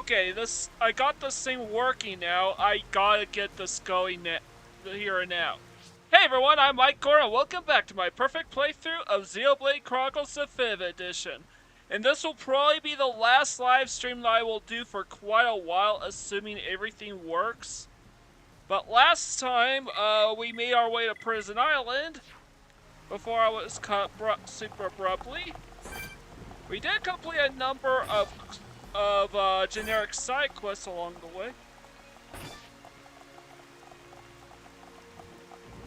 Okay, I got this thing working now. I gotta get this going here and now. Hey everyone, I'm Mike Gordon. Welcome back to my perfect playthrough of Xenoblade Chronicles Definitive Edition. And this will probably be the last live stream that I will do for quite a while, assuming everything works. But last time, we made our way to Prison Island before I was cut super abruptly. We did complete a number of generic side quests along the way.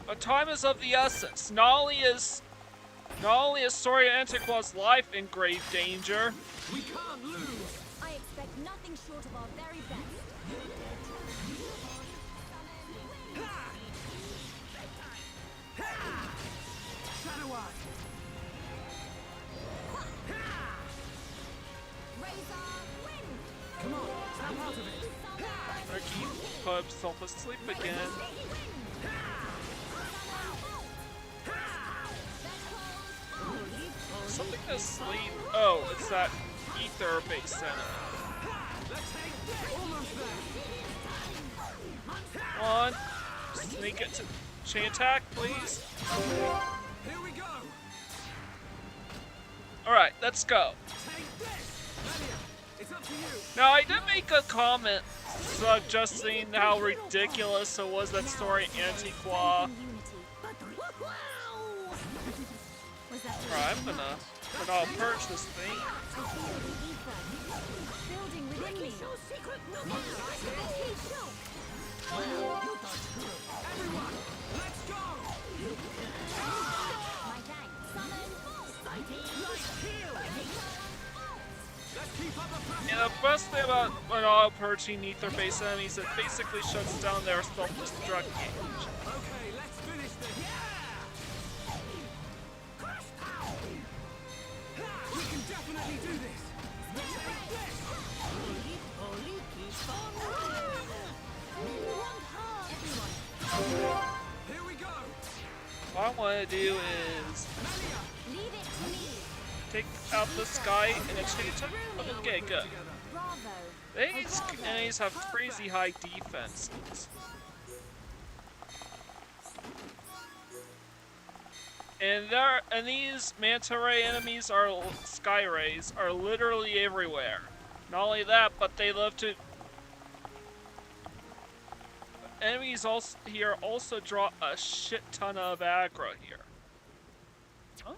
But time is of the essence. Not only is Soria Antiqua's life in grave danger. We can't lose. I expect nothing short of our very best. Shadow Eye. Come on, snap out of it. Ricky put himself asleep again. Something to sleep. Oh, it's that ether-based enemy. Come on, sneak it to chain attack, please. Here we go. All right, let's go. Now, I did make a comment suggesting how ridiculous it was that Soria Antiqua. Alright, I'm gonna purge this thing. And the best thing about Monado purging ether-based enemies, it basically shuts down their self-destruct gauge. Okay, let's finish this. We can definitely do this. Here we go. What I want to do is take out this guy and exchange attack. Okay, good. These enemies have crazy high defenses. And these manta ray enemies sky rays are literally everywhere. Not only that, but they love to. Enemies here also draw a shit ton of aggro here. Huh?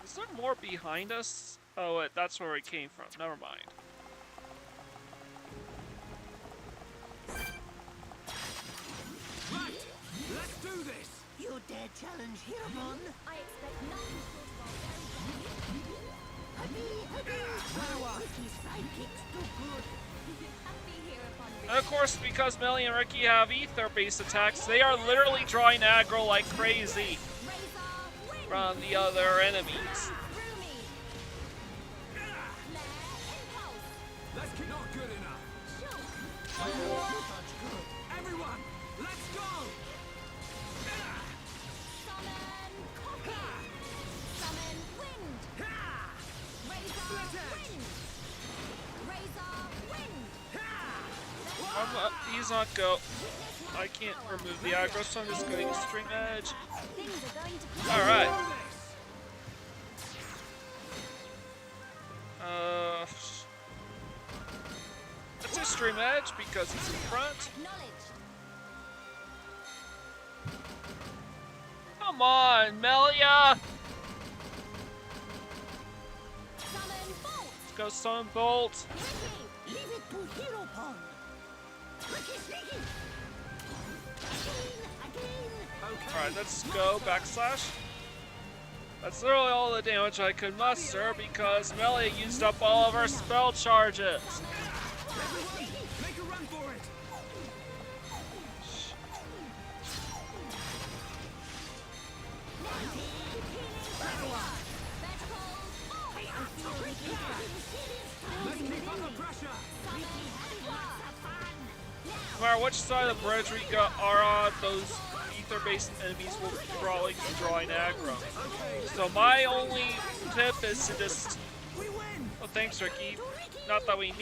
Is there more behind us? Oh, wait, that's where we came from. Never mind. Right, let's do this. You dare challenge Hiramon? I expect nothing short of our very best. Ricky's sidekicks too good. And of course, because Melly and Ricky have ether-based attacks, they are literally drawing aggro like crazy from the other enemies. That's not good enough. Everyone, let's go. Summon wind. Razor wind. Razor wind. He's not go. I can't remove the aggro, so I'm just going Extreme Edge. Alright. Let's Extreme Edge because it's in front. Come on, Melia! Let's go Summon Bolt. Leave it to Hiramon. Alright, let's go backslash. That's literally all the damage I could muster because Melia used up all of her spell charges. Make a run for it. Let's keep up the pressure. No matter which side of the bridge we are on, those ether-based enemies will probably be drawing aggro. So my only tip is to just Well, thanks, Ricky. Not that we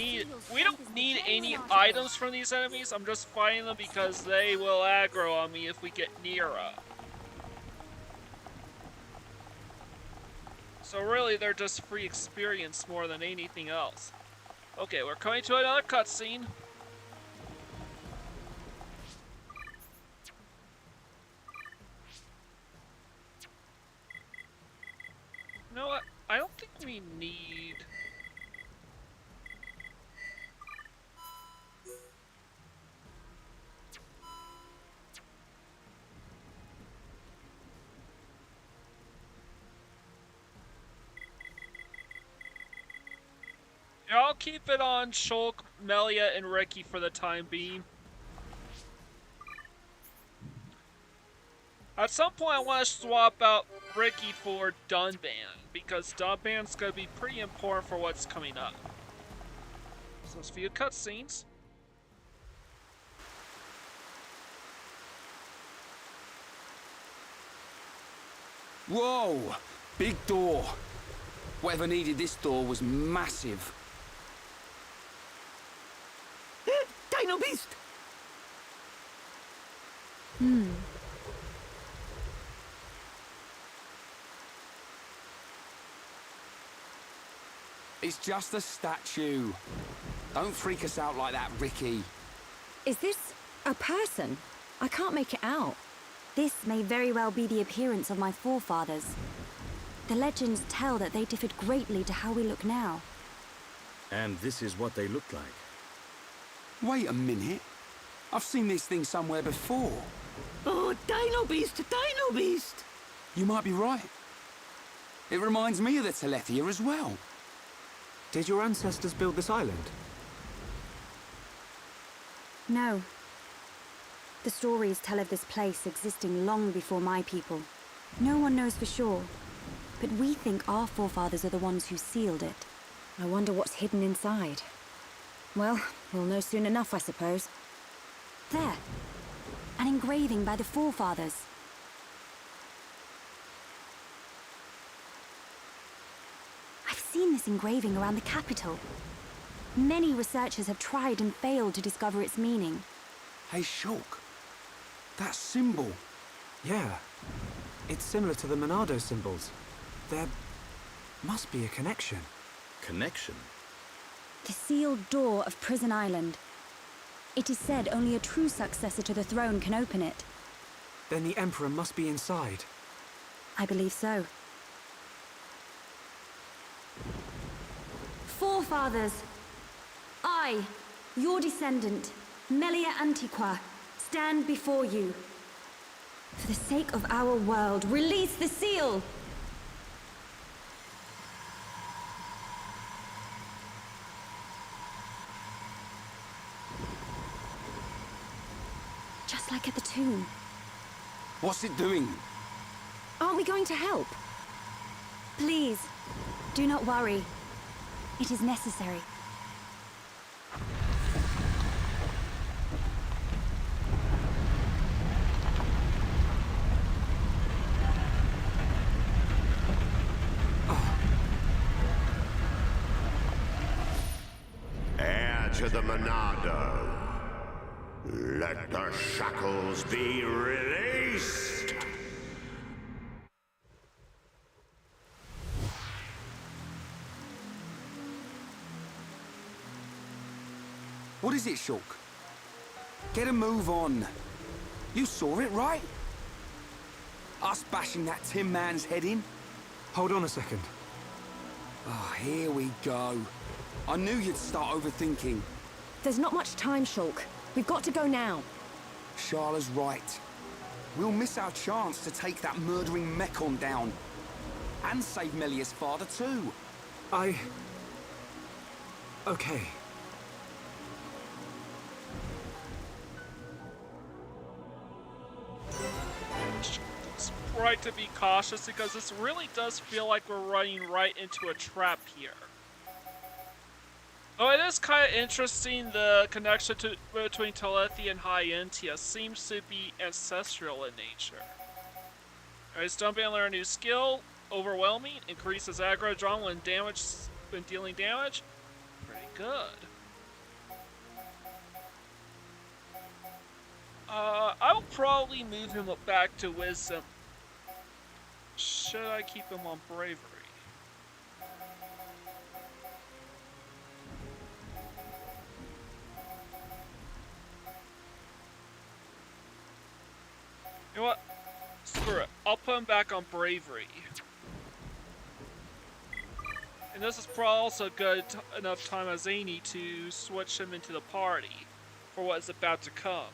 don't need any items from these enemies. I'm just fighting them because they will aggro on me if we get near them. So really, they're just free experience more than anything else. Okay, we're coming to another cutscene. You know what? I don't think we need... Yeah, I'll keep it on Shulk, Melia, and Ricky for the time being. At some point, I want to swap out Ricky for Dunban, because Dunban's going to be pretty important for what's coming up. So there's a few cutscenes. Whoa! Big door. Whatever needed this door was massive. Dino Beast! It's just a statue. Don't freak us out like that, Ricky. Is this a person? I can't make it out. This may very well be the appearance of my forefathers. The legends tell that they differed greatly to how we look now. And this is what they looked like. Wait a minute. I've seen this thing somewhere before. Oh, Dino Beast! Dino Beast! You might be right. It reminds me of the Telethia as well. Did your ancestors build this island? No. The stories tell of this place existing long before my people. No one knows for sure, but we think our forefathers are the ones who sealed it. I wonder what's hidden inside. Well, we'll know soon enough, I suppose. There. An engraving by the forefathers. I've seen this engraving around the capital. Many researchers have tried and failed to discover its meaning. Hey, Shulk. That symbol. Yeah. It's similar to the Monado symbols. There must be a connection. Connection? The sealed door of Prison Island. It is said only a true successor to the throne can open it. Then the Emperor must be inside. I believe so. Forefathers, I, your descendant, Melia Antiqua, stand before you. For the sake of our world, release the seal! Just like at the tomb. What's it doing? Aren't we going to help? Please, do not worry. It is necessary. Heir to the Monado. Let the shackles be released! What is it, Shulk? Get a move on. You saw it, right? Us bashing that Tin Man's head in? Hold on a second. Oh, here we go. I knew you'd start overthinking. There's not much time, Shulk. We've got to go now. Sharla's right. We'll miss our chance to take that murdering Mechon down. And save Melia's father, too. Okay. It's right to be cautious because this really does feel like we're running right into a trap here. Oh, it is kind of interesting, the connection between Telethia and Hiatus seems to be ancestral in nature. Alright, Stumpy learn a new skill, Overwhelming, increases aggro drawn when damage when dealing damage. Pretty good. I will probably move him back to Wisdom. Should I keep him on Bravery? You know what? Screw it. I'll put him back on Bravery. And this is probably also good enough time as Zany to switch him into the party for what is about to come.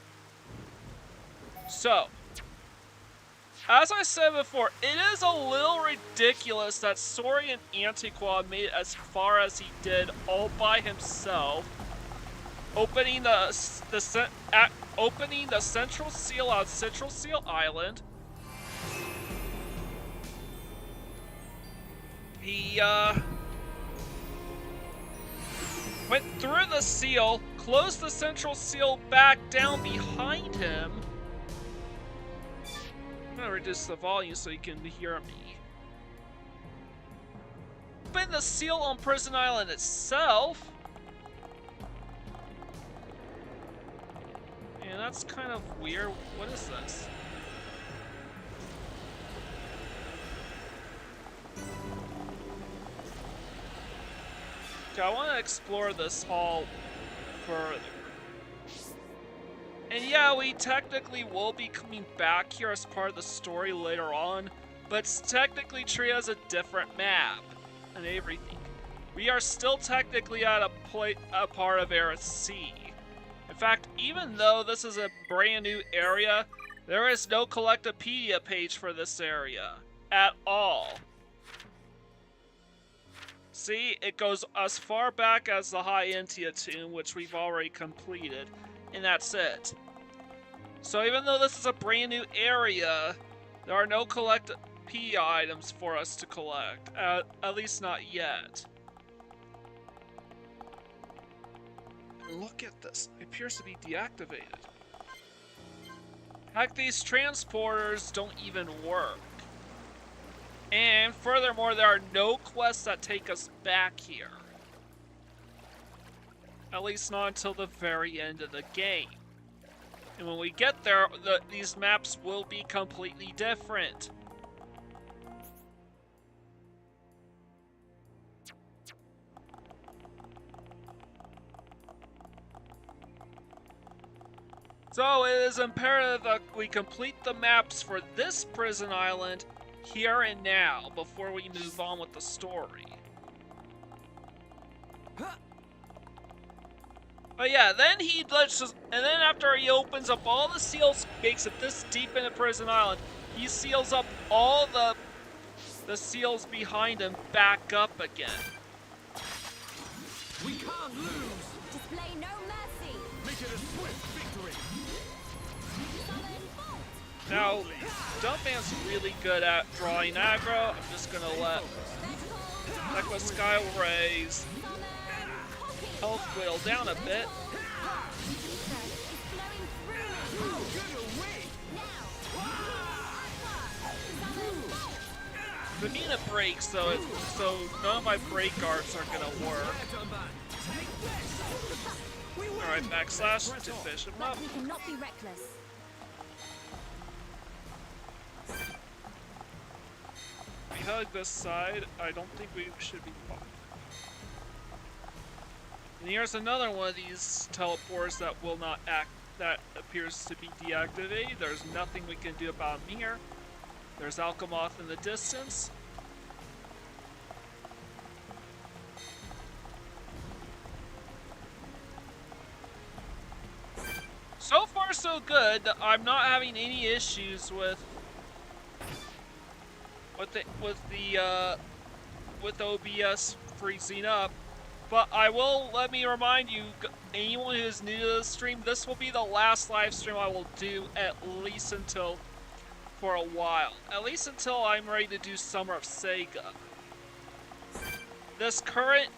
So, as I said before, it is a little ridiculous that Saurian Antiqua made it as far as he did all by himself, opening the Central Seal on Central Seal Island. He went through the seal, closed the Central Seal back down behind him. I'm gonna reduce the volume so you can hear me. Open the seal on Prison Island itself. And that's kind of weird. What is this? Okay, I want to explore this hall further. And yeah, we technically will be coming back here as part of the story later on, but it's technically treated as a different map and everything. We are still technically at a part of Era C. In fact, even though this is a brand new area, there is no Collectopedia page for this area at all. See, it goes as far back as the Hiatus tomb, which we've already completed, and that's it. So even though this is a brand new area, there are no Collectopedia items for us to collect, at least not yet. Look at this, it appears to be deactivated. Heck, these transporters don't even work. And furthermore, there are no quests that take us back here. At least not until the very end of the game. And when we get there, these maps will be completely different. So it is imperative that we complete the maps for this prison island here and now before we move on with the story. But yeah, then he lets us, and then after he opens up all the seals, makes it this deep into Prison Island, he seals up all the seals behind him back up again. We can't lose. Display no mercy. Make it a swift victory. Summon bolt. Now, Dumpman's really good at drawing aggro. I'm just gonna let Echo Sky Rays health whittle down a bit. The Mina breaks, so none of my break arts are gonna work. Alright, backslash to fish him up. We cannot be reckless. We hug this side. I don't think we should be fine. And here's another one of these teleporters that will not act, that appears to be deactivated. There's nothing we can do about him here. There's Alchemoth in the distance. So far so good. I'm not having any issues with OBS freezing up. But let me remind you, anyone who is new to the stream, this will be the last live stream I will do for a while. At least until I'm ready to do Summer of Sega. This current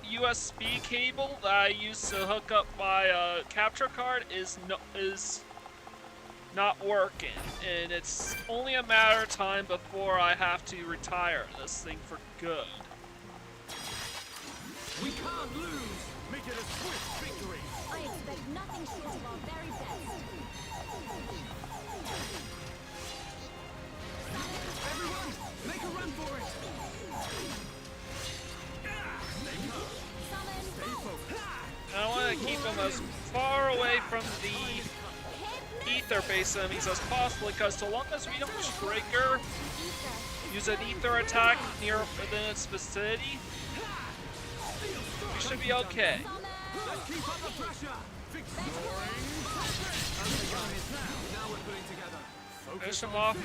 USB cable that I use to hook up my capture card is not working, and it's only a matter of time before I have to retire this thing for good. We can't lose. Make it a swift victory. I expect nothing short of our very best. Everyone, make a run for it. Summon. Stay focused. I want to keep them as far away from the ether-based enemies as possible, because so long as we don't trigger, use an ether attack near within its vicinity, we should be okay. Let's keep up the pressure. Victory. Okay, guys, now we're putting together. Finish him off.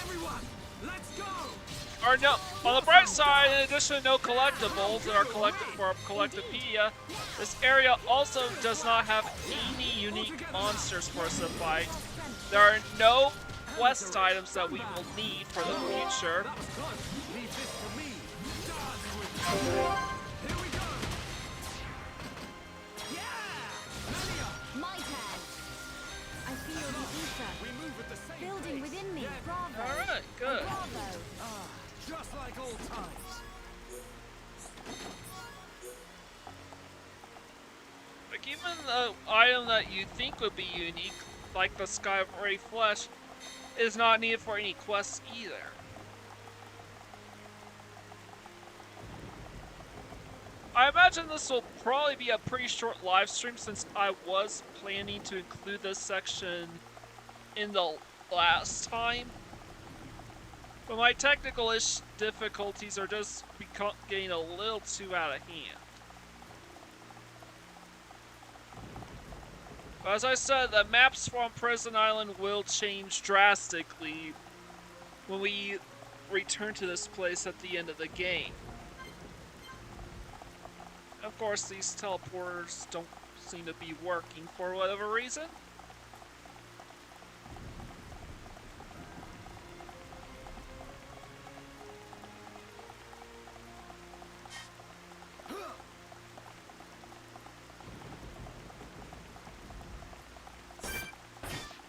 Everyone, let's go. Or no, on the bright side, in addition to no collectibles that are collected for Collectopedia, this area also does not have any unique monsters for us to fight. There are no quest items that we will need for the future. That was close. Leave this to me. Dance with me. Here we go. Yeah. Melia. My turn. I feel the ether We move at the same building pace. within me. Yeah, Bravo. All right, good. Bravo. just like old times. Like, even the item that you think would be unique, like the Sky Ray Flesh, is not needed for any quests either. I imagine this will probably be a pretty short live stream, since I was planning to include this section in the last time. But my technical difficulties are just getting a little too out of hand. But as I said, the maps from Prison Island will change drastically when we return to this place at the end of the game. Of course, these teleporters don't seem to be working for whatever reason.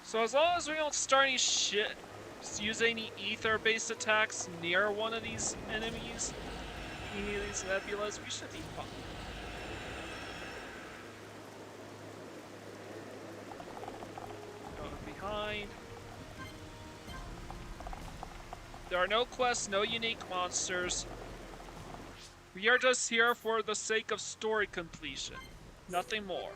So as long as we don't start any use any ether-based attacks near one of these enemies, any of these nebulas, we should be fine. Going behind. There are no quests, no unique monsters. We are just here for the sake of story completion. Nothing more.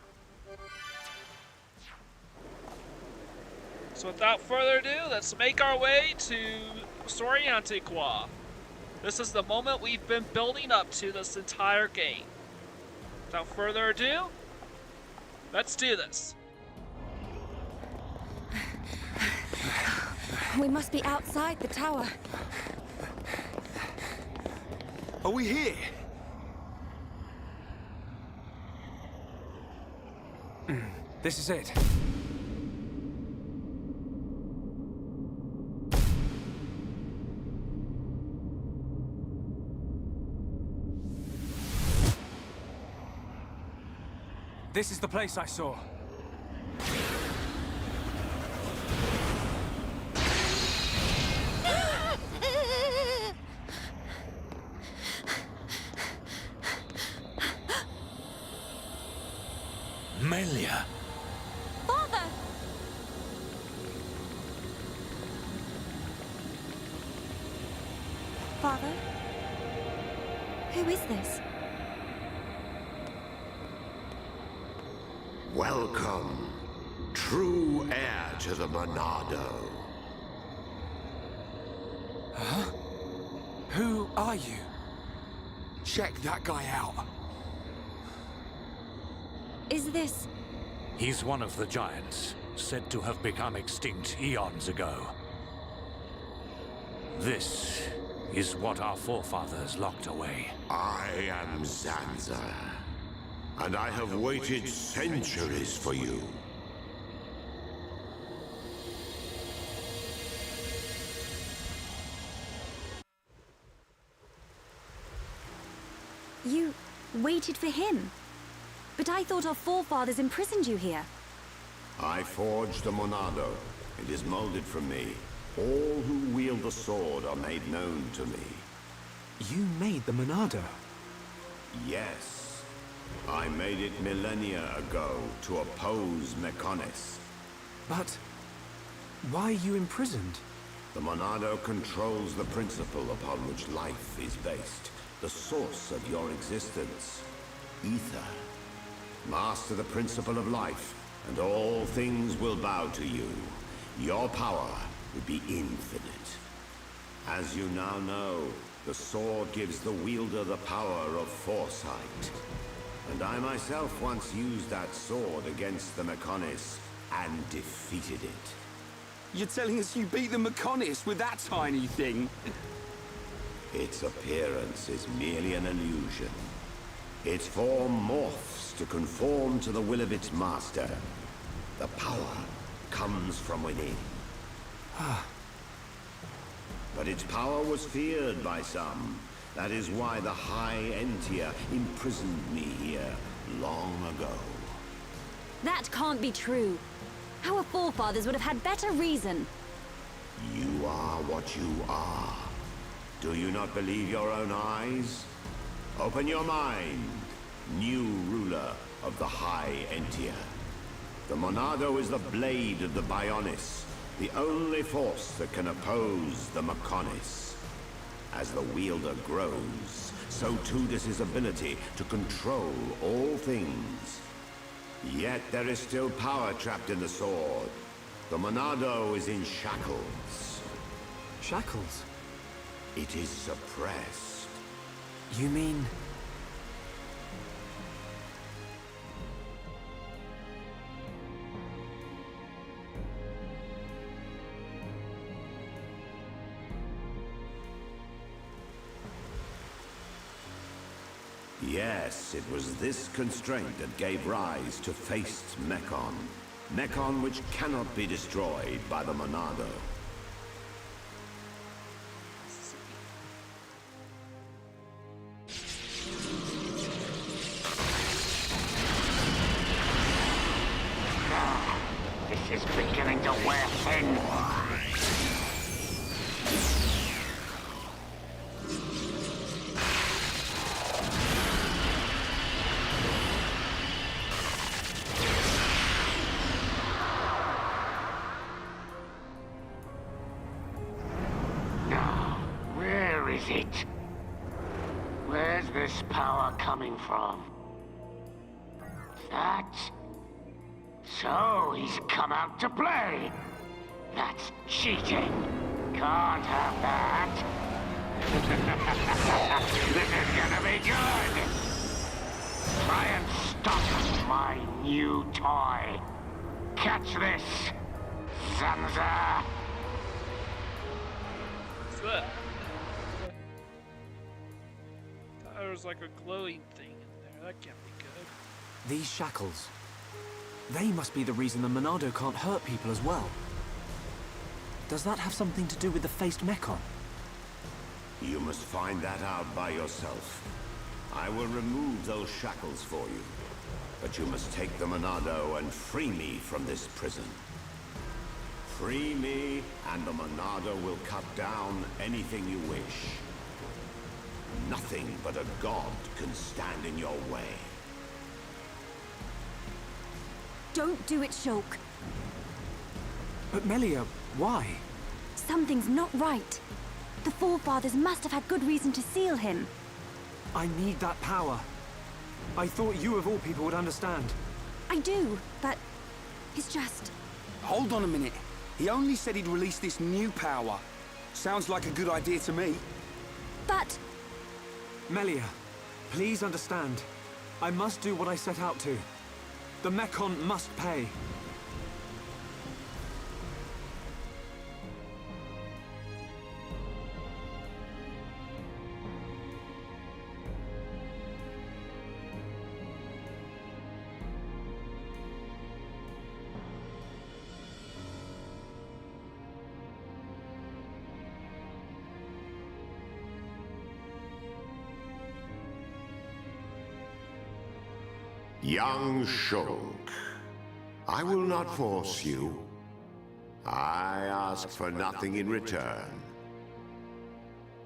So without further ado, let's make our way to Story Antiqua. This is the moment we've been building up to this entire game. Without further ado, let's do this. We must be outside the tower. Are we here? This is it. This is the place I saw. Melia. Father! Father? Who is this? Welcome, true heir to the Monado. Who are you? Check that guy out. Is this... He's one of the giants, said to have become extinct eons ago. This is what our forefathers locked away. I am Zanza, and I have waited centuries for you. You waited for him? But I thought our forefathers imprisoned you here. I forged the Monado. It is molded from me. All who wield the sword are made known to me. You made the Monado. Yes. I made it millennia ago to oppose Mechonis. But why are you imprisoned? The Monado controls the principle upon which life is based, the source of your existence, ether. Master the principle of life, and all things will bow to you. Your power will be infinite. As you now know, the sword gives the wielder the power of foresight. And I myself once used that sword against the Mechonis and defeated it. You're telling us you beat the Mechonis with that tiny thing? Its appearance is merely an illusion. Its form morphs to conform to the will of its master. The power comes from within. But its power was feared by some. That is why the High Entia imprisoned me here long ago. That can't be true. Our forefathers would have had better reason. You are what you are. Do you not believe your own eyes? Open your mind, new ruler of the High Entia. The Monado is the blade of the Bionis, the only force that can oppose the Mechonis. As the wielder grows, so too does his ability to control all things. Yet there is still power trapped in the sword. The Monado is in shackles. Shackles? It is suppressed. You mean... Yes, it was this constraint that gave rise to Faced Mechon. Mechon which cannot be destroyed by the Monado. This is beginning to wear thin. It? Where's this power coming from? That? So he's come out to play. That's cheating. Can't have that. This is gonna be good. Try and stop my new toy. Catch this, Zanza. What's that? There's like a glowing thing in there. That can't be good. These shackles. They must be the reason the Monado can't hurt people as well. Does that have something to do with the Faced Mechon? You must find that out by yourself. I will remove those shackles for you. But you must take the Monado and free me from this prison. Free me, and the Monado will cut down anything you wish. Nothing but a god can stand in your way. Don't do it, Shulk. But Melia, why? Something's not right. The forefathers must have had good reason to seal him. I need that power. I thought you of all people would understand. I do, but it's just... Hold on a minute. He only said he'd release this new power. Sounds like a good idea to me. But... Melia, please understand. I must do what I set out to. The Mechon must pay. Young Shulk, I will not force you. I ask for nothing in return.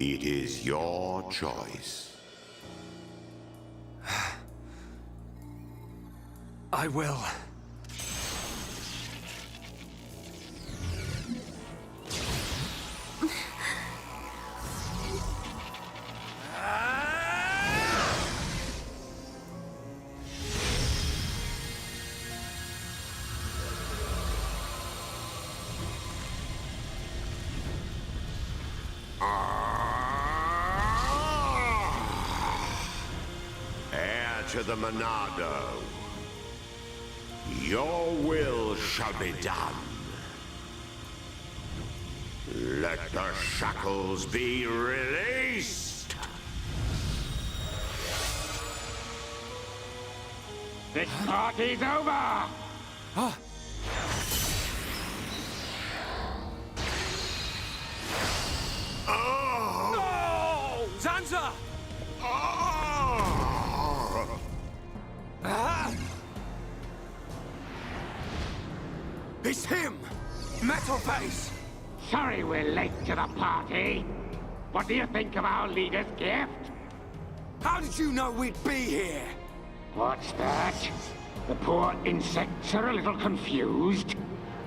It is your choice. I will. Heir to the Monado. Your will shall be done. Let the shackles be released. This party's over! No! Zanza! It's him! Metal Face! Sorry we're late to the party. What do you think of our leader's gift? How did you know we'd be here? What's that? The poor insects are a little confused.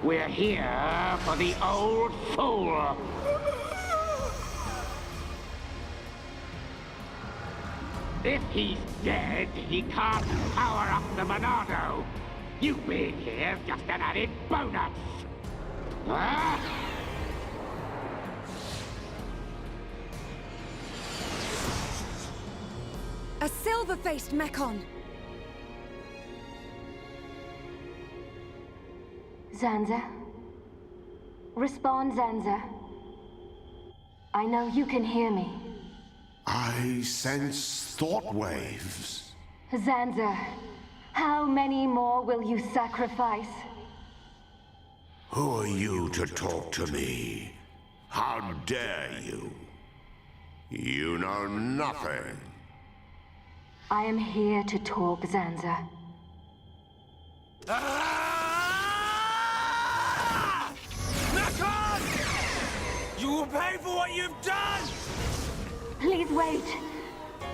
We're here for the old fool. If he's dead, he can't power up the Monado. You being here's just an added bonus. Huh? A silver-faced Mechon! Zanza. Respond, Zanza. I know you can hear me. I sense thought waves. Zanza, how many more will you sacrifice? Who are you to talk to me? How dare you? You know nothing. I am here to talk, Zanza. Mechon! You will pay for what you've done! Please wait.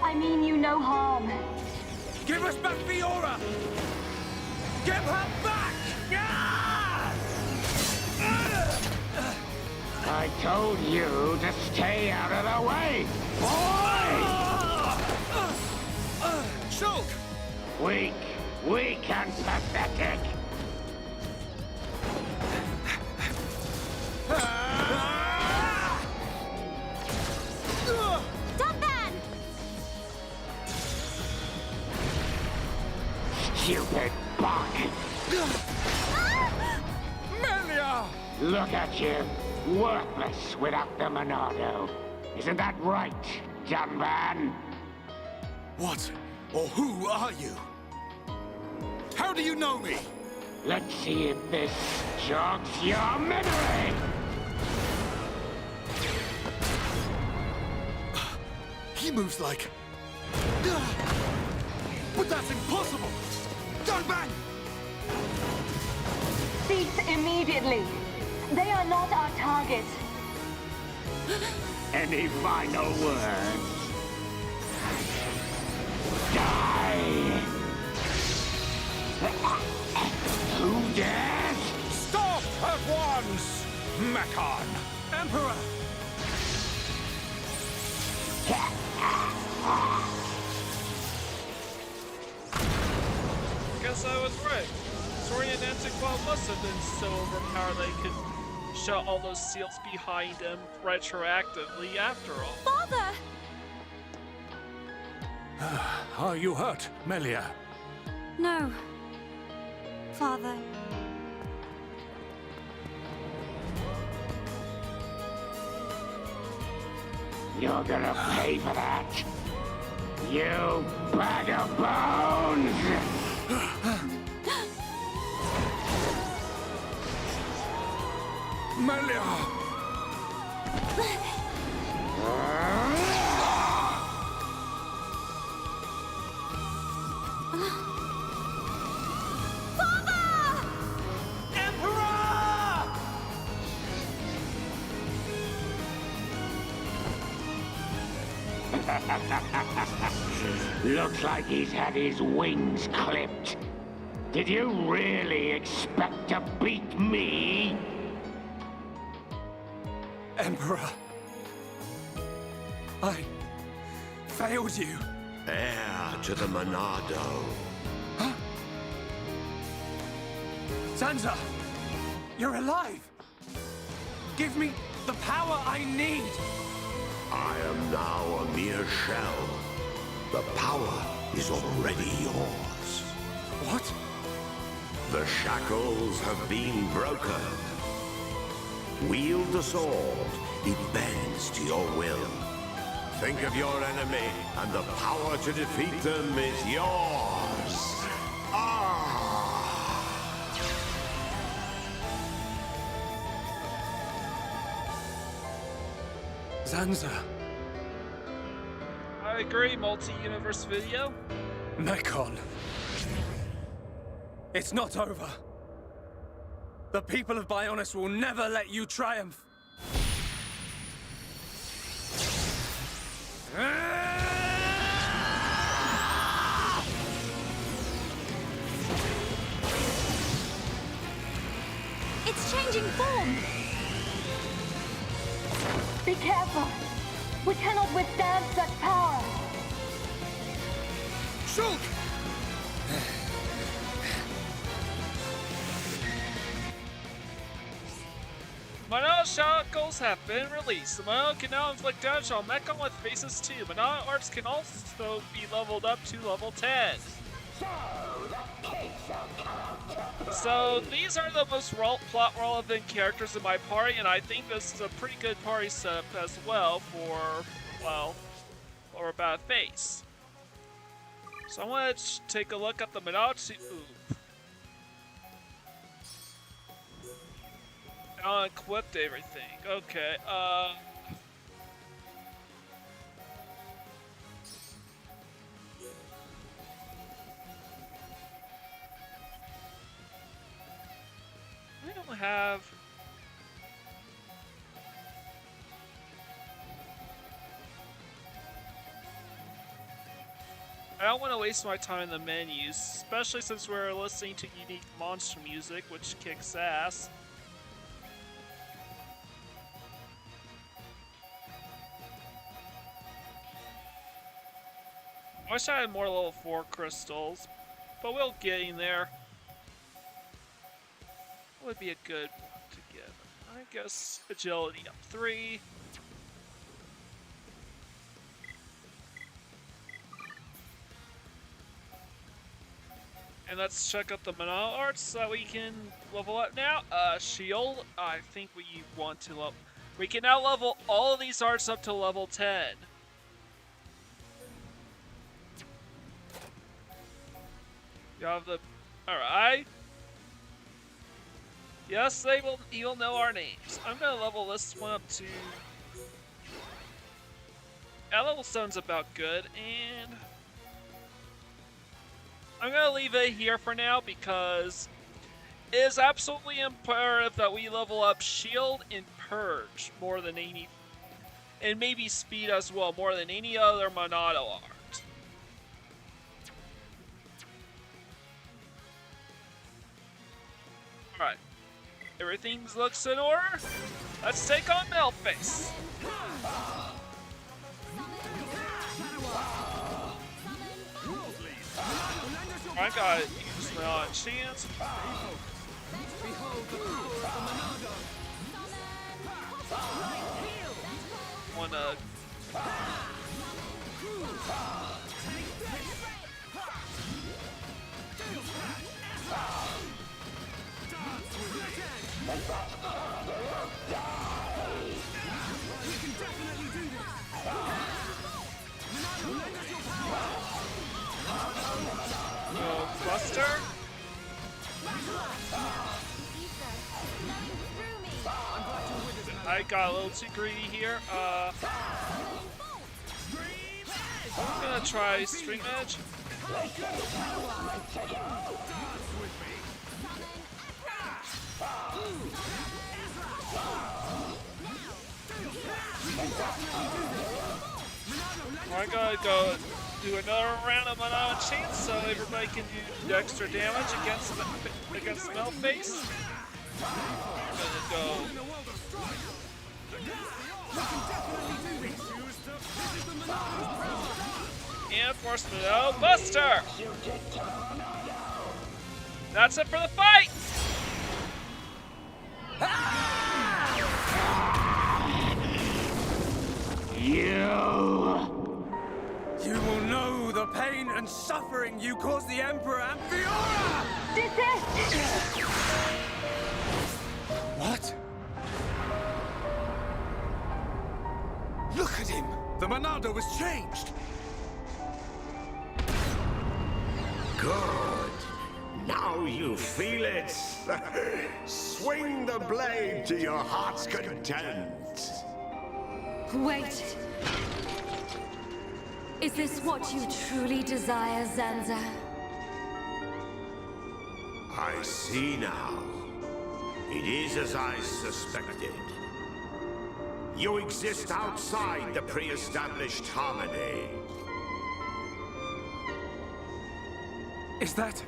I mean you no harm. Give us back Fiora! Give her back! I told you to stay out of the way, boy! Shulk! Weak and pathetic. Dumban! Stupid bug. Melia! Look at you, worthless without the Monado. Isn't that right, Dunban? What or who are you? How do you know me? Let's see if this jogs your memory. He moves like... But that's impossible! Dunban! Cease immediately. They are not our target. Any final words? Die! Who dares? Stop at once, Mechon! Emperor! Guess I was right. Sorian and Antiqua must have been so overpowered they could shut all those seals behind them retroactively after all. Father! Are you hurt, Melia? No. Father. You're gonna pay for that. You bag of bones! Melia! Looks like he's had his wings clipped. Did you really expect to beat me? Emperor. I failed you. Heir to the Monado. Huh? Sansa, you're alive. Give me the power I need. I am now a mere shell. The power is already yours. What? The shackles have been broken. Wield the sword. It bends to your will. Think of your enemy, and the power to defeat them is yours. Sansa. I agree, multi-universe video. Mekon. It's not over. The people of Bionis will never let you triumph. It's changing form! Be careful. We cannot withstand such power. Shulk! Monado Shackles have been released. The Monado can now inflict damage on Mekon with phases 2. Monado arts can also be leveled up to level 10. So these are the most plot relevant characters in my party, and I think this is a pretty good party setup as well for, well, for about a phase. So I want to take a look at the Monado. I equipped everything. Okay, I don't have... I don't want to waste my time in the menus, especially since we're listening to unique monster music, which kicks ass. I wish I had more level 4 crystals, but we'll get in there. What would be a good one to get? I guess agility up 3. And let's check out the Monado arts so that we can level up now. Shield, I think we want to level. We can now level all of these arts up to level 10. You have the... Alright. Yes, he'll know our names. I'm gonna level this one up to... Yeah, level 7's about good, and... I'm gonna leave it here for now because it is absolutely imperative that we level up Shield and Purge more than any... And maybe Speed as well, more than any other Monado art. Alright. Everything looks in order. Let's take on Melface. I gotta use my chance. Wanna... Buster? I got a little too greedy here. I'm gonna try Stream Edge. We're gonna go do another round of Monado Chains so everybody can do extra damage against Smell Face. I'm gonna go. And force Monado Buster! That's it for the fight! You will know the pain and suffering you caused the Emperor and Fiora! Desist! What? Look at him! The Monado was changed! Good. Now you feel it. Swing the blade to your heart's content. Wait. Is this what you truly desire, Zanza? I see now. It is as I suspected. You exist outside the pre-established harmony. Is that...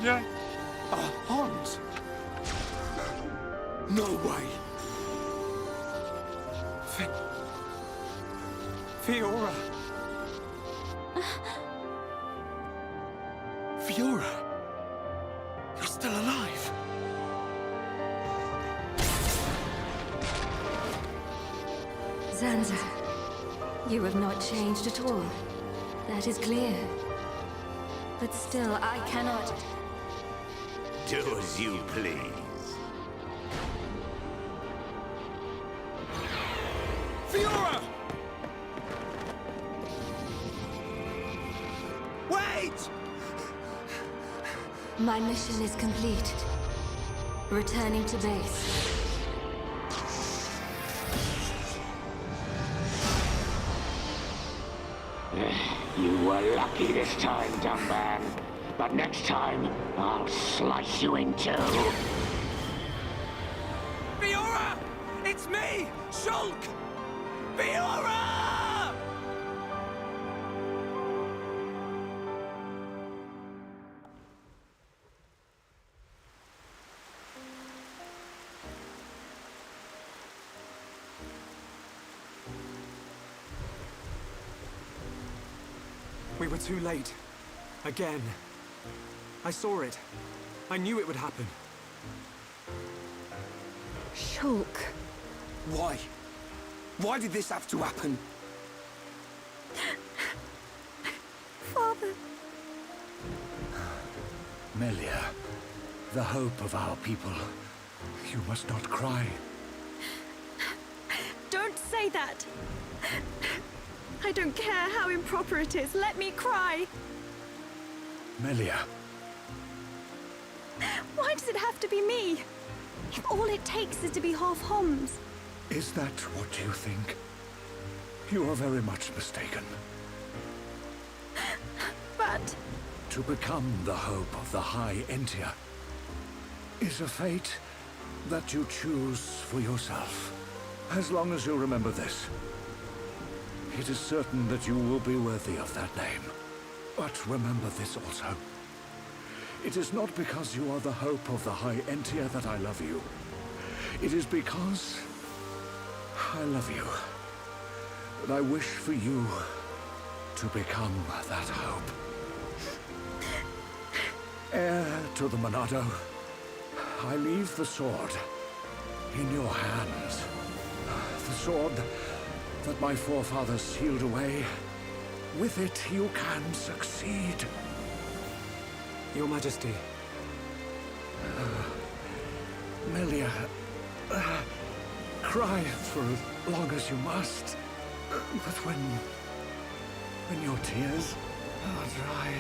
Yeah. Hans? No way! Fiora. Fiora? You're still alive? Zanza, you have not changed at all. That is clear. But still, I cannot... Do as you please. Fiora! Wait! My mission is complete. Returning to base. You were lucky this time, dumb man. But next time, I'll slice you in two. Fiora! It's me, Shulk! Fiora! We were too late. Again. I saw it. I knew it would happen. Shulk. Why? Why did this have to happen? Father. Melia, the hope of our people. You must not cry. Don't say that. I don't care how improper it is. Let me cry. Melia. Why does it have to be me? If all it takes is to be half Homs. Is that what you think? You are very much mistaken. But... To become the hope of the High Entia is a fate that you choose for yourself. As long as you remember this, it is certain that you will be worthy of that name. But remember this also. It is not because you are the hope of the High Entia that I love you. It is because I love you. And I wish for you to become that hope. Heir to the Monado, I leave the sword in your hands. The sword that my forefathers sealed away. With it, you can succeed. Your Majesty. Melia, cry for as long as you must. But when your tears are dry...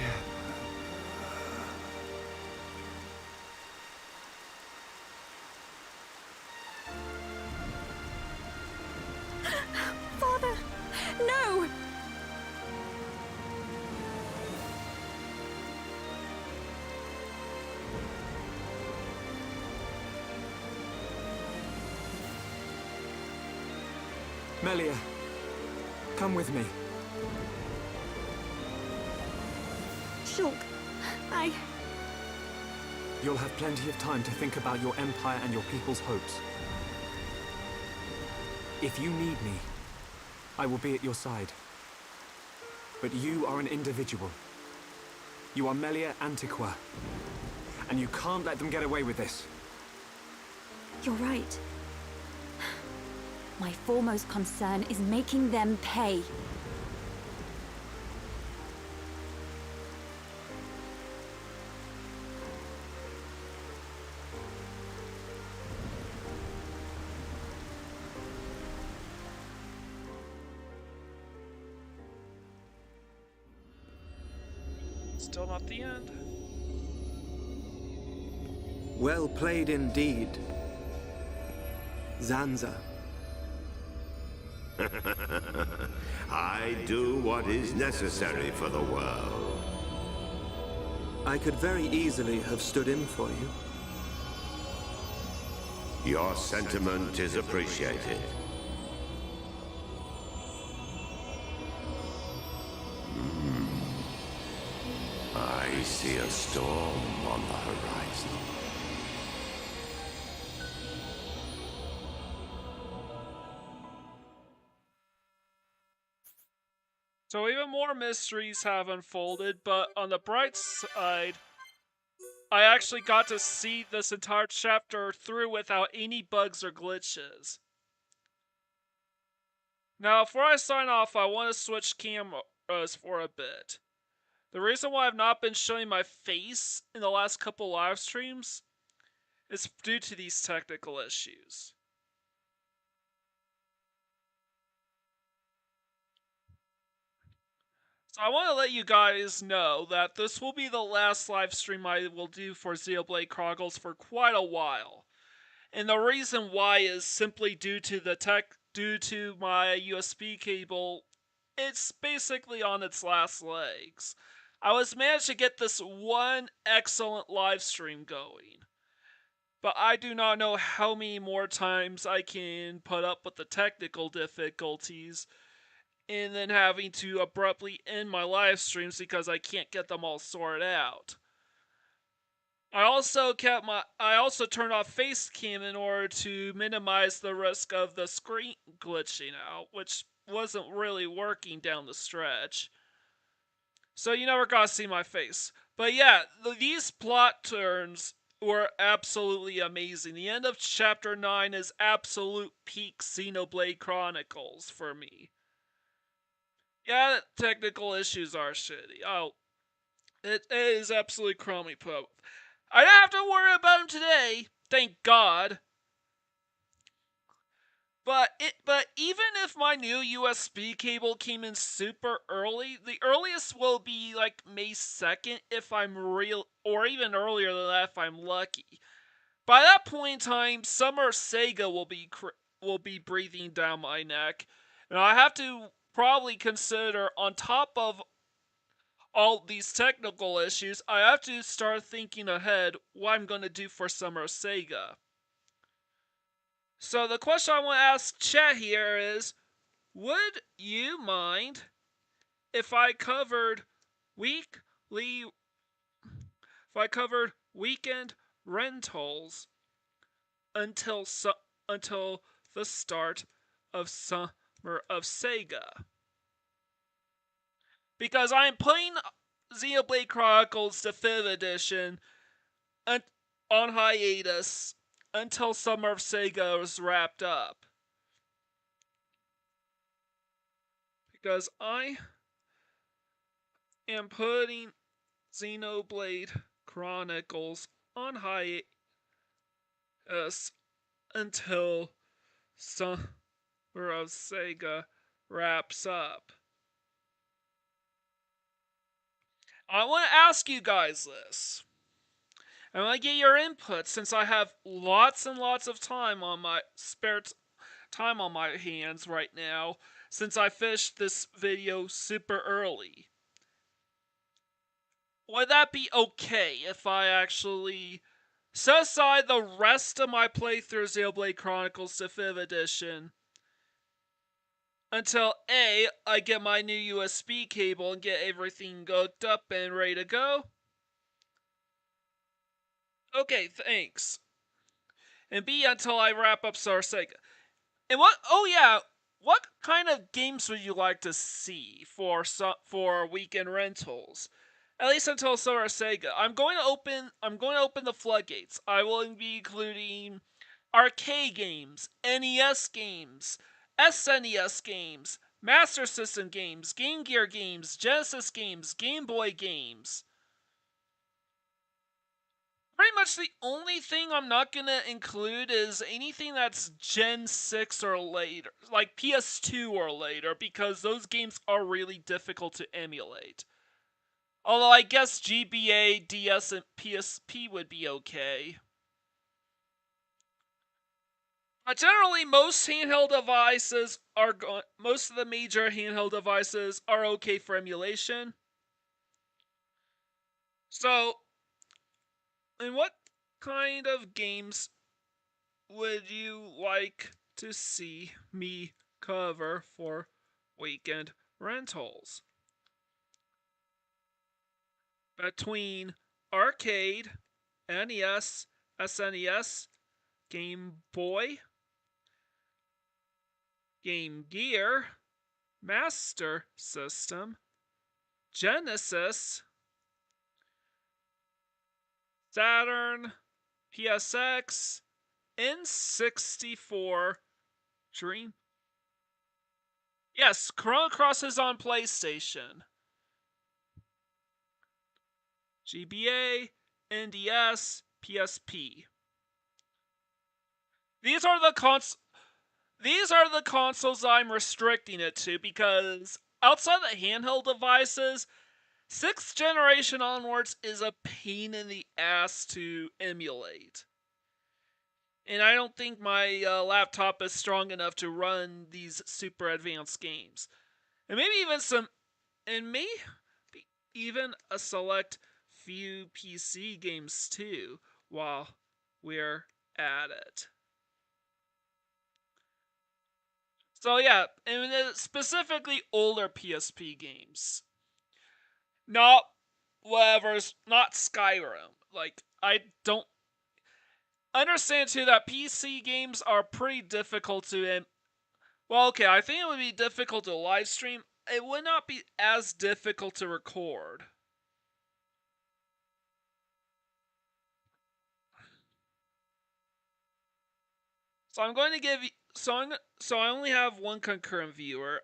Father, no! Melia, Come with me. Shulk, You'll have plenty of time to think about your empire and your people's hopes. If you need me, I will be at your side. But you are an individual. You are Melia Antiqua. And you can't let them get away with this. You're right. My foremost concern is making them pay. Still not the end. Well played indeed, Zanza. I do what is necessary for the world. I could very easily have stood in for you. Your sentiment is appreciated. I see a storm on the horizon. So even more mysteries have unfolded, but on the bright side, I actually got to see this entire chapter through without any bugs or glitches. Now, before I sign off, I want to switch cameras for a bit. The reason why I've not been showing my face in the last couple live streams is due to these technical issues. So I want to let you guys know that this will be the last live stream I will do for Xenoblade Chronicles for quite a while. And the reason why is simply due to my USB cable. It's basically on its last legs. I was managed to get this one excellent live stream going. But I do not know how many more times I can put up with the technical difficulties and then having to abruptly end my live streams because I can't get them all sorted out. I also turned off Facecam in order to minimize the risk of the screen glitching out, which wasn't really working down the stretch. So you never got to see my face. But yeah, these plot turns were absolutely amazing. The end of chapter 9 is absolute peak Xenoblade Chronicles for me. Yeah, technical issues are shitty. Oh, it is absolutely crummy, but I don't have to worry about them today. Thank God. But even if my new USB cable came in super early, the earliest will be like May 2nd if I'm real, or even earlier than that if I'm lucky. By that point in time, Summer Sega will be breathing down my neck, and I have to probably consider, on top of all these technical issues, I have to start thinking ahead what I'm going to do for Summer Sega. So the question I want to ask chat here is, would you mind if I covered weekend rentals until the start of Summer of Sega? Because I'm playing Xenoblade Chronicles the 5th edition on hiatus until Summer of Sega is wrapped up. Because I am putting Xenoblade Chronicles on hiatus until Summer of Sega wraps up. I want to ask you guys this. I want to get your input since I have lots and lots of time on my time on my hands right now since I finished this video super early. Would that be okay if I actually set aside the rest of my playthrough of Xenoblade Chronicles the 5th edition until A, I get my new USB cable and get everything hooked up and ready to go. Okay, thanks. And B, until I wrap up Star Sega. And what kind of games would you like to see for weekend rentals? At least until Star Sega. I'm going to open the floodgates. I will be including arcade games, NES games, SNES games, Master System games, Game Gear games, Genesis games, Game Boy games. Pretty much the only thing I'm not gonna include is anything that's Gen 6 or later, like PS2 or later, because those games are really difficult to emulate. Although I guess GBA, DS, and PSP would be okay. But generally, most of the major handheld devices are okay for emulation. So, and what kind of games would you like to see me cover for weekend rentals? Between arcade, NES, SNES, Game Boy, Game Gear, Master System, Genesis, Saturn, PSX, N64, Dream. Yes, Chrono Cross is on PlayStation. GBA, NDS, PSP. These are the consoles I'm restricting it to because outside the handheld devices, 6th generation onwards is a pain in the ass to emulate. And I don't think my laptop is strong enough to run these super advanced games. And maybe even a select few PC games too, while we're at it. So yeah, and specifically older PSP games. Not not Skyrim. Like, I don't understand too that PC games are pretty difficult to well, okay, I think it would be difficult to live stream. It would not be as difficult to record. So I'm going to give you so I only have one concurrent viewer.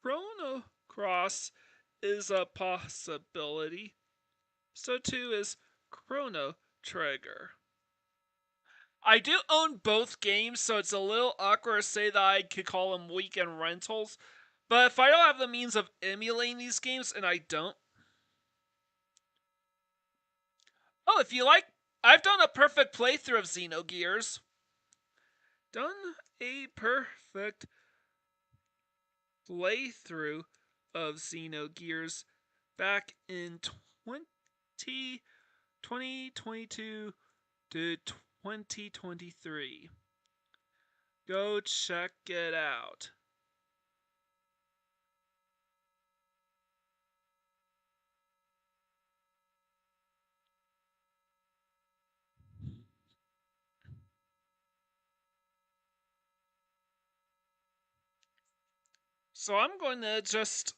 Chrono Cross is a possibility. So too is Chrono Trigger. I do own both games, so it's a little awkward to say that I could call them weekend rentals. But if I don't have the means of emulating these games, and I don't. Oh, if you like, I've done a perfect playthrough of Xenogears. Done a perfect playthrough of Xenogears back in 2022 to 2023. Go check it out. So I'm going to just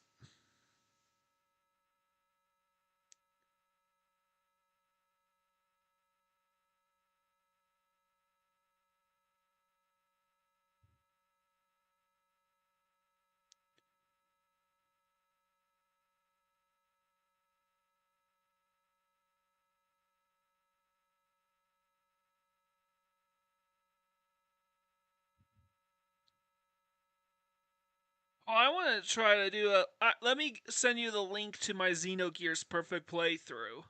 I want to try to do let me send you the link to my Xenogears perfect playthrough.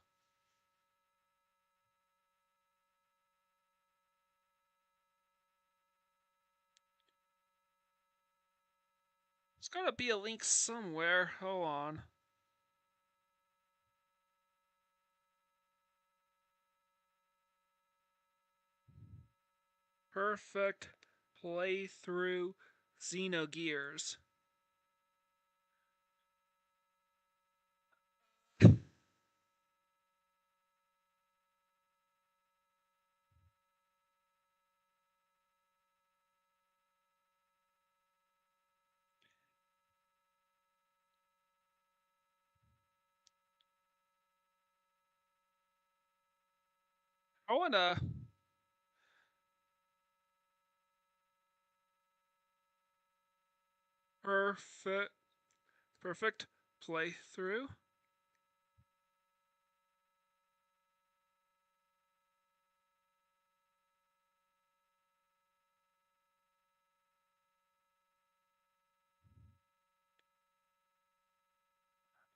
There's gotta be a link somewhere. Hold on. Perfect playthrough Xenogears. I wanna perfect playthrough.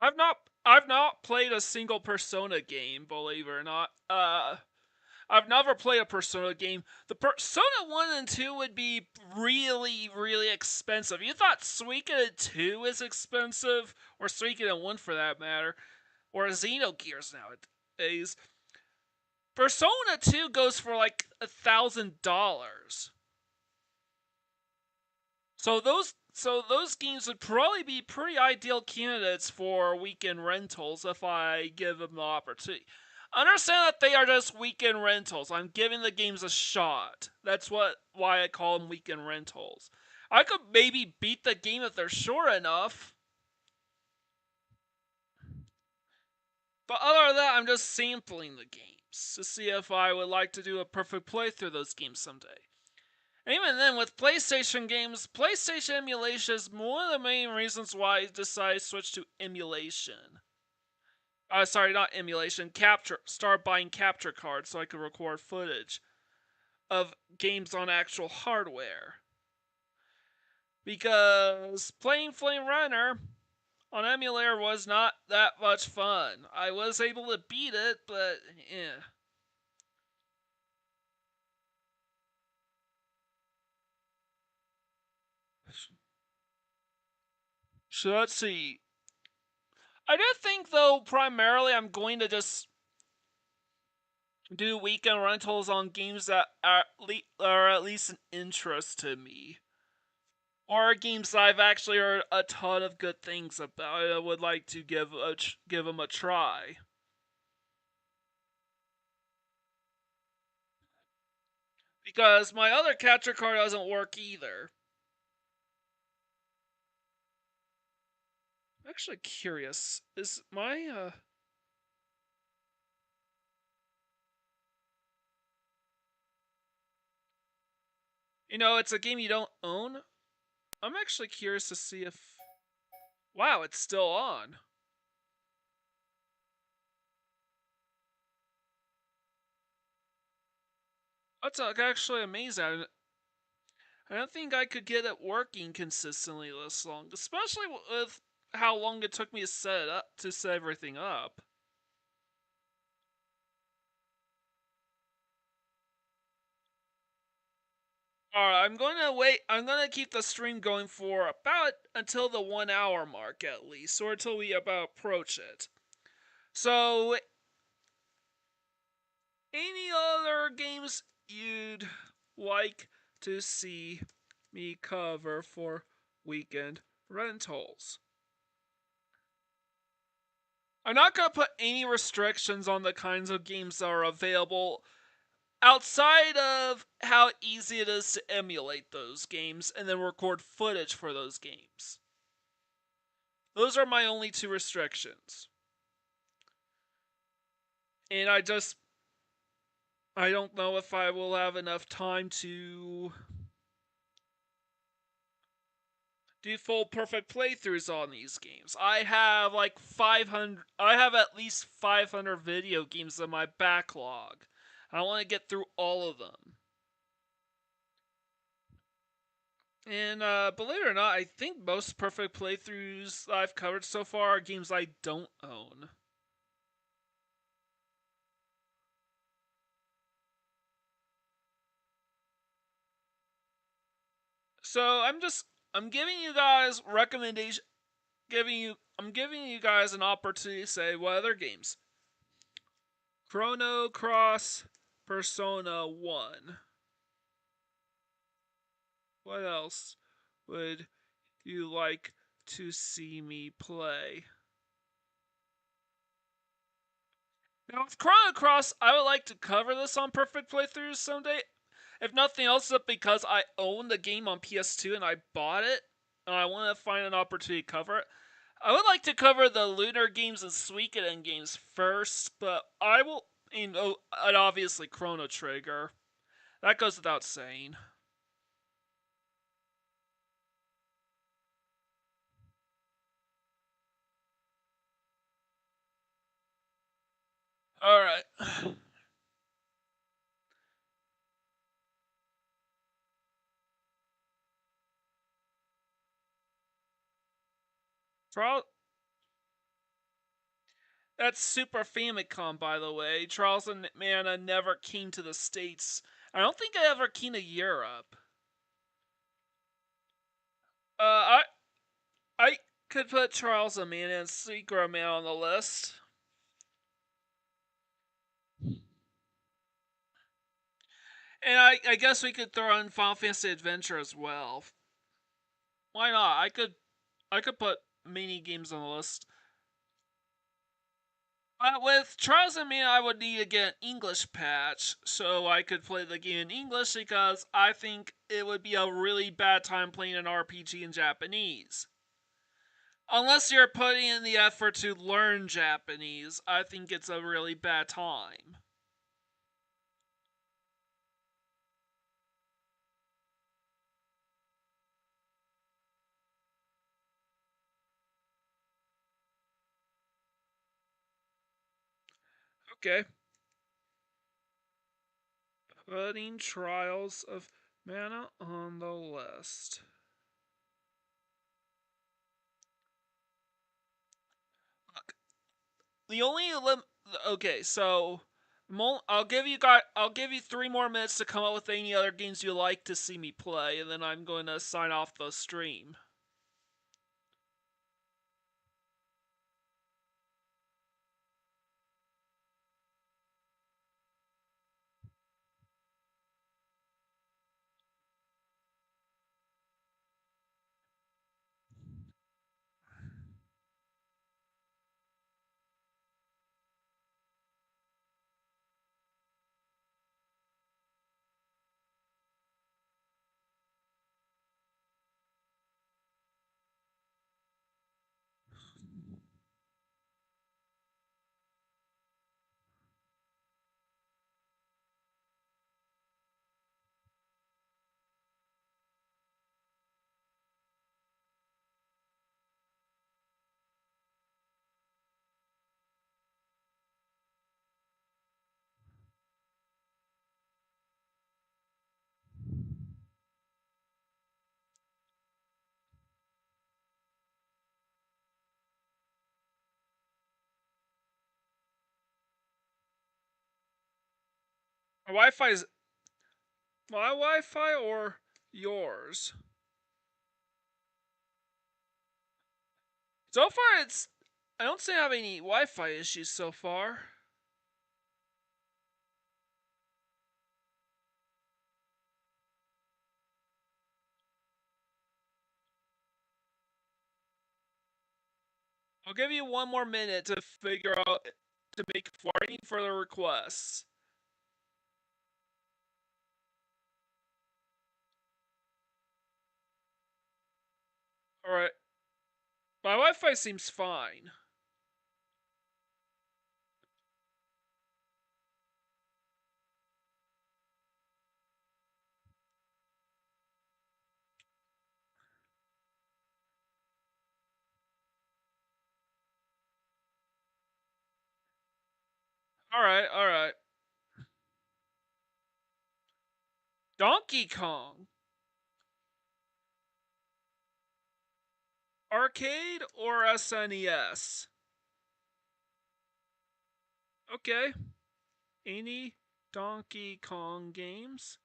I've not played a single Persona game, believe it or not. I've never played a Persona game. The Persona 1 and 2 would be really, really expensive. You thought Suikoden 2 is expensive? Or Suikoden 1 for that matter. Or Xenogears nowadays. Persona 2 goes for like $1,000. So those games would probably be pretty ideal candidates for weekend rentals if I give them the opportunity. Understand that they are just weekend rentals. I'm giving the games a shot. That's why I call them weekend rentals. I could maybe beat the game if they're short enough. But other than that, I'm just sampling the games to see if I would like to do a perfect playthrough of those games someday. And even then, with PlayStation games, PlayStation emulation is one of the main reasons why I decided to switch to emulation. Sorry, not emulation, capture. Start buying capture cards so I could record footage of games on actual hardware. Because playing Flame Runner on emulator was not that much fun. I was able to beat it, but yeah. So let's see. I do think, though, primarily I'm going to just do weekend rentals on games that are at least an interest to me. Or games that I've actually heard a ton of good things about. I would like to give them a try. Because my other capture card doesn't work either. I'm actually curious. Is my it's a game you don't own. I'm actually curious to see if... Wow, it's still on. That's actually amazing. I don't think I could get it working consistently this long, especially with how long it took me to set everything up. Alright, I'm going to wait. I'm going to keep the stream going for about until the 1 hour mark at least, or until we about approach it. So, any other games you'd like to see me cover for weekend rentals? I'm not going to put any restrictions on the kinds of games that are available outside of how easy it is to emulate those games and then record footage for those games. Those are my only two restrictions. And I don't know if I will have enough time to do full perfect playthroughs on these games. I have at least 500 video games in my backlog. I want to get through all of them. And believe it or not, I think most perfect playthroughs I've covered so far are games I don't own. So I'm giving you guys I'm giving you guys an opportunity to say what other games. Chrono Cross Persona 1. What else would you like to see me play? Now, with Chrono Cross, I would like to cover this on Perfect Playthroughs someday. If nothing else, it's because I own the game on PS2 and I bought it, and I want to find an opportunity to cover it. I would like to cover the Lunar games and Suikoden games first, but I will, and obviously Chrono Trigger. That goes without saying. Alright. That's Super Famicom, by the way. Charles and Mana never came to the States. I don't think I ever came to Europe. I could put Charles and Mana and Secret Man on the list. And I guess we could throw in Final Fantasy Adventure as well. Why not? I could put mini games on the list. With Trials and Me, I would need to get an English patch so I could play the game in English because I think it would be a really bad time playing an RPG in Japanese. Unless you're putting in the effort to learn Japanese, I think it's a really bad time. Okay. Putting Trials of Mana on the list. Look, the only okay, so I'll give you 3 more minutes to come up with any other games you like to see me play, and then I'm going to sign off the stream. My Wi-Fi is my Wi-Fi or yours? So far, I don't seem to have any Wi-Fi issues so far. I'll give you 1 more minute to figure out to make for any further requests. Alright. My Wi-Fi seems fine. Alright. Donkey Kong. Arcade or SNES? Okay. Any Donkey Kong games?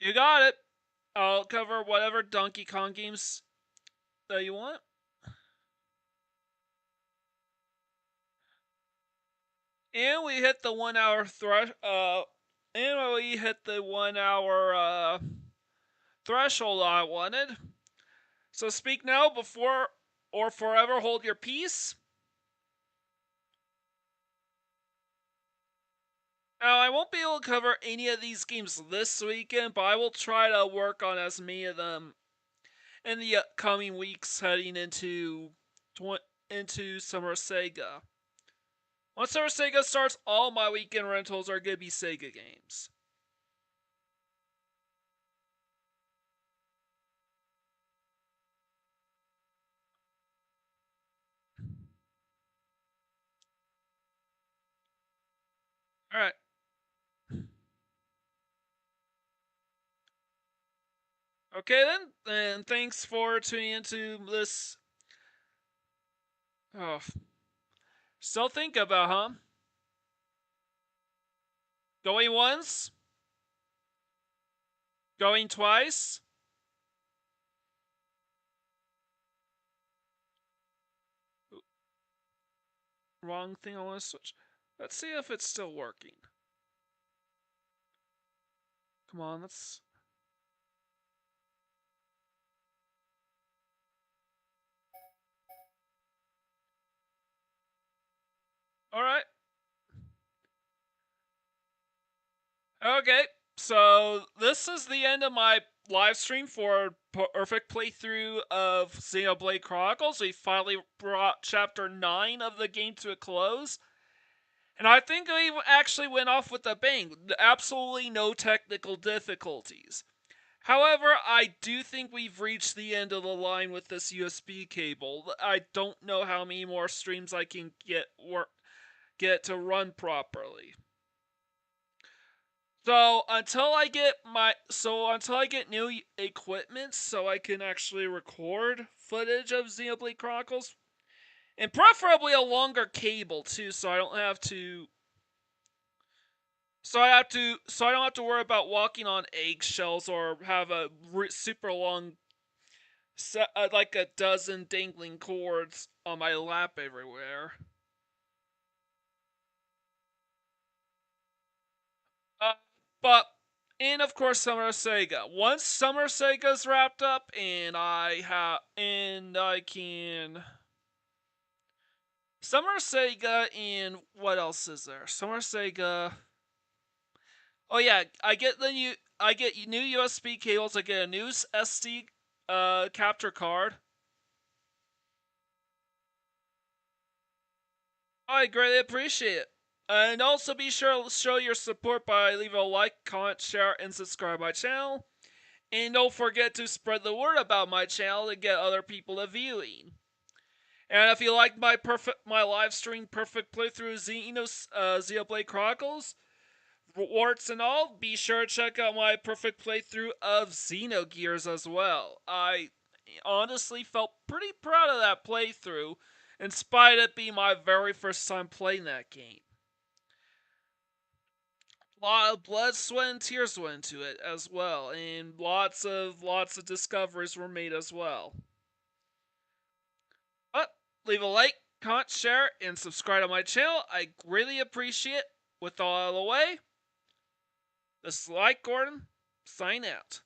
You got it. I'll cover whatever Donkey Kong games that you want. And we hit the 1 hour and we hit the 1 hour threshold I wanted. So speak now before or forever hold your peace. Now, I won't be able to cover any of these games this weekend, but I will try to work on as many of them in the upcoming weeks heading into Summer Sega. Once Summer Sega starts, all my weekend rentals are going to be Sega games. Alright. Okay then, and thanks for tuning into this. Oh, still think about, huh? Going once? Going twice? Wrong thing, I want to switch. Let's see if it's still working. Come on, let's... Alright. Okay, so this is the end of my live stream for perfect playthrough of Xenoblade Chronicles. We finally brought chapter 9 of the game to a close. And I think we actually went off with a bang. Absolutely no technical difficulties. However, I do think we've reached the end of the line with this USB cable. I don't know how many more streams I can get to run properly. So until I get new equipment so I can actually record footage of Xenoblade Chronicles, and preferably a longer cable too, so I don't have to worry about walking on eggshells or have a super long like a dozen dangling cords on my lap everywhere. But and of course Summer Sega. Once Summer Sega's wrapped up and I can Summer Sega and what else is there? Summer Sega. Oh yeah, I get new USB cables, I get a new SD capture card. I greatly appreciate it. And also be sure to show your support by leaving a like, comment, share, and subscribe my channel. And don't forget to spread the word about my channel to get other people to viewing. And if you like my live stream perfect playthrough of Xenoblade Chronicles, warts and all, be sure to check out my perfect playthrough of Xenogears as well. I honestly felt pretty proud of that playthrough, in spite of it being my very first time playing that game. A lot of blood, sweat, and tears went into it as well, and lots of discoveries were made as well. But leave a like, comment, share, and subscribe to my channel. I greatly appreciate it. With all out of the way, this is Like Gordon, sign out.